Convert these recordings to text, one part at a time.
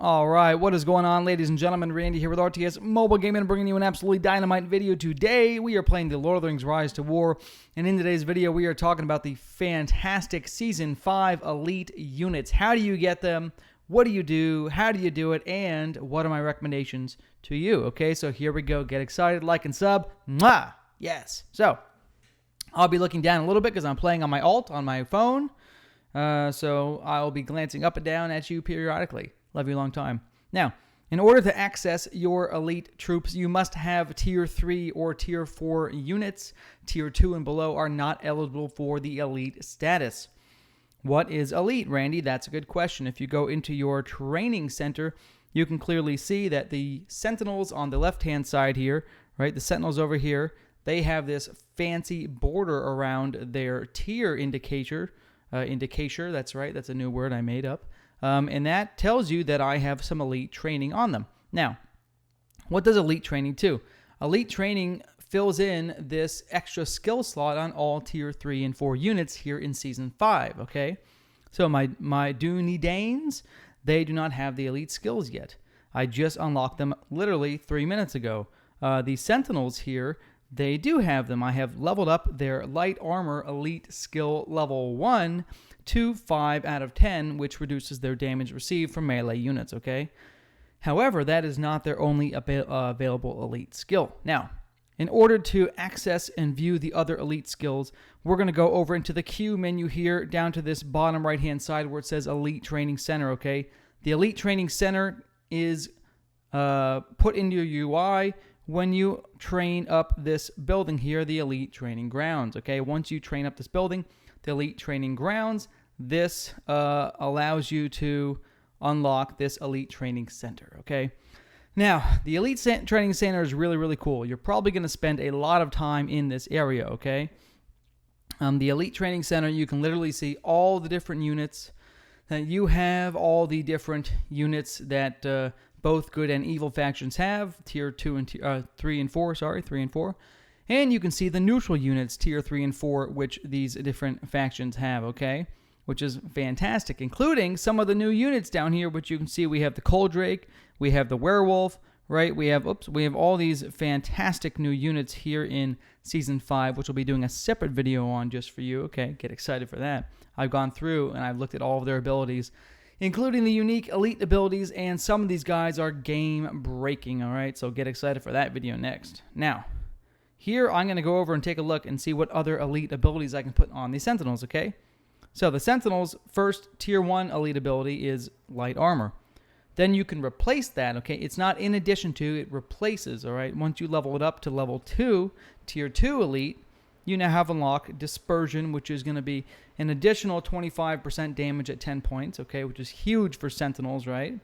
All right, what is going on, ladies and gentlemen? Randy here with RTS Mobile Gaming, bringing you an absolutely dynamite video today. We are playing the Lord of the Rings Rise to War, and in today's video, we are talking about the fantastic Season 5 Elite units. How do you get them? What do you do? How do you do it? And what are my recommendations to you? Okay, so here we go. Get excited, like and sub. Mwah! Yes. So, I'll be looking down a little bit because I'm playing on my alt on my phone. So, I'll be glancing up and down at you periodically. Love you a long time. Now, in order to access your elite troops, you must have Tier 3 or Tier 4 units. Tier 2 and below are not eligible for the elite status. What is elite, Randy? That's a good question. If you go into your training center, you can clearly see that the sentinels on the left-hand side here, right, the sentinels over here, they have this fancy border around their tier indicator. That's right, that's a new word I made up. And that tells you that I have some elite training on them. Now, what does elite training do? Elite training fills in this extra skill slot on all Tier 3 and 4 units here in Season 5, okay? So my Dunedains, they do not have the elite skills yet. I just unlocked them literally 3 minutes ago. The Sentinels here, they do have them. I have leveled up their light armor elite skill level 1 to 5 out of 10, which reduces their damage received from melee units, okay? However, that is not their only available elite skill. Now, in order to access and view the other elite skills, we're going to go over into the Q menu here, down to this bottom right-hand side where it says Elite Training Center, okay? The Elite Training Center is put into your UI when you train up this building here, the Elite Training Grounds, okay? Once you train up this building, the Elite Training Grounds, this allows you to unlock this Elite Training Center, okay? Now, the Elite Training Center is really, really cool. You're probably going to spend a lot of time in this area, okay? The Elite Training Center, you can literally see all the different units that you have, all the different units that both good and evil factions have, Tier 2 and 3 and 4, sorry, 3 and 4. And you can see the neutral units, Tier 3 and 4, which these different factions have, okay? Which is fantastic, including some of the new units down here, which you can see we have the Coldrake, we have the Werewolf, right? We have all these fantastic new units here in Season 5, which we'll be doing a separate video on just for you, okay? Get excited for that. I've gone through and I've looked at all of their abilities, including the unique elite abilities, and some of these guys are game-breaking, all right? So get excited for that video next. Now, here I'm going to go over and take a look and see what other elite abilities I can put on the Sentinels, okay? So the Sentinels' first Tier 1 elite ability is Light Armor. Then you can replace that, okay? It's not in addition to, it replaces, all right? Once you level it up to level 2, Tier 2 elite, you now have unlocked Dispersion, which is going to be an additional 25% damage at 10 points, okay? Which is huge for Sentinels, right?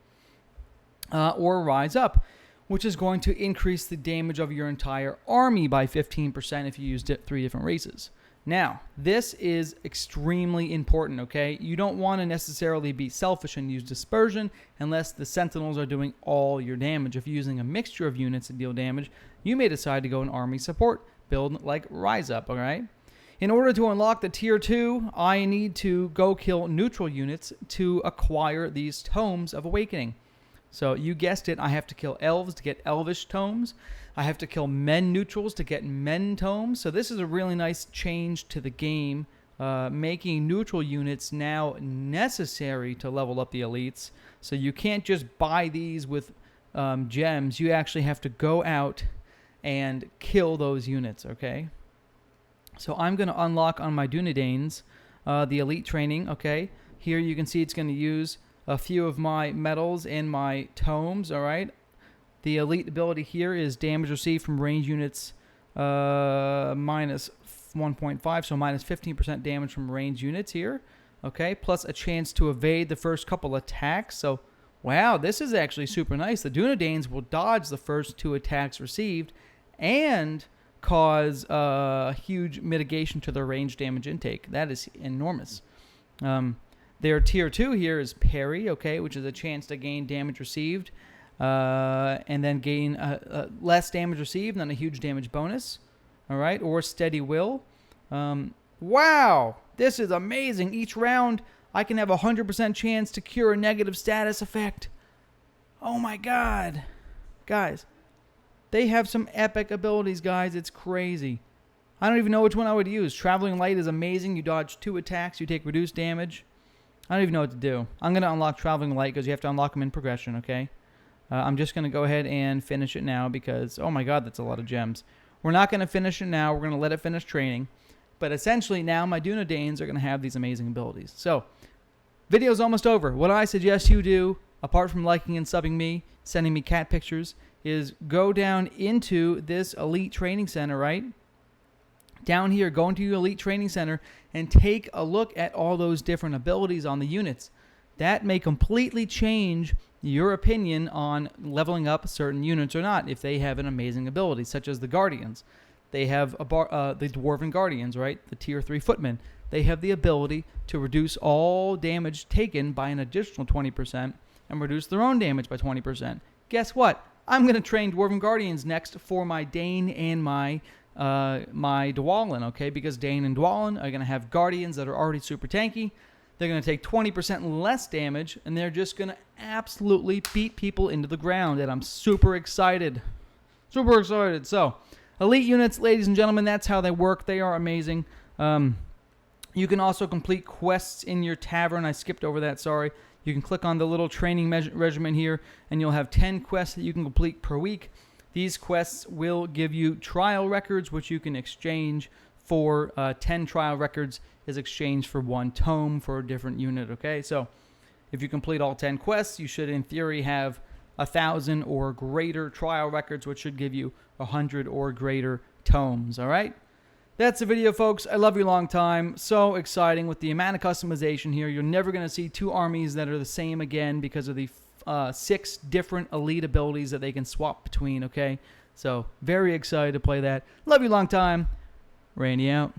Or Rise Up, which is going to increase the damage of your entire army by 15% if you used 3 different races. Now, this is extremely important, okay? You don't want to necessarily be selfish and use Dispersion unless the Sentinels are doing all your damage. If you're using a mixture of units to deal damage, you may decide to go an army support build like Rise Up, all right? In order to unlock the Tier 2, I need to go kill neutral units to acquire these Tomes of Awakening. So you guessed it, I have to kill elves to get elvish tomes. I have to kill men neutrals to get men tomes. So this is a really nice change to the game, making neutral units now necessary to level up the elites. So you can't just buy these with gems. You actually have to go out and kill those units, okay? So I'm going to unlock on my Dunedains the elite training, okay? Here you can see it's going to use a few of my medals and my tomes, all right? The elite ability here is damage received from range units minus 1.5, so minus 15% damage from range units here, okay? Plus a chance to evade the first couple attacks. So, wow, this is actually super nice. The Dunedains will dodge the first 2 attacks received and cause huge mitigation to their range damage intake. That is enormous. Their Tier 2 here is Parry, okay, which is a chance to gain damage received and then gain less damage received and then a huge damage bonus, all right, or Steady Will. Wow, this is amazing. Each round, I can have a 100% chance to cure a negative status effect. Oh my god. Guys, they have some epic abilities, guys. It's crazy. I don't even know which one I would use. Traveling Light is amazing. You dodge 2 attacks. You take reduced damage. I don't even know what to do. I'm going to unlock Traveling Light because you have to unlock them in progression, okay? I'm just going to go ahead and finish it now because, oh my god, that's a lot of gems. We're not going to finish it now. We're going to let it finish training. But essentially, now my Dunedains are going to have these amazing abilities. So, video's almost over. What I suggest you do, apart from liking and subbing me, sending me cat pictures, is go down into this Elite Training Center, right? Down here, go into your Elite Training Center and take a look at all those different abilities on the units. That may completely change your opinion on leveling up certain units or not if they have an amazing ability, such as the Guardians. They have the Dwarven Guardians, right? The Tier 3 Footmen. They have the ability to reduce all damage taken by an additional 20% and reduce their own damage by 20%. Guess what? I'm going to train Dwarven Guardians next for my Dane and my Dwalin, okay? Because Dane and Dwalin are going to have Guardians that are already super tanky. They're going to take 20% less damage, and they're just going to absolutely beat people into the ground, and I'm super excited. Super excited. So, Elite units, ladies and gentlemen, that's how they work. They are amazing. You can also complete quests in your tavern. I skipped over that, sorry. You can click on the little training regimen here, and you'll have 10 quests that you can complete per week. These quests will give you trial records, which you can exchange for 10 trial records is exchanged for 1 tome for a different unit, okay? So if you complete all 10 quests, you should, in theory, have 1,000 or greater trial records, which should give you 100 or greater tomes, all right? That's the video, folks. I love you long time. So exciting with the amount of customization here. You're never going to see 2 armies that are the same again because of the 6 different elite abilities that they can swap between, okay? So very excited to play that. Love you long time. Randy out.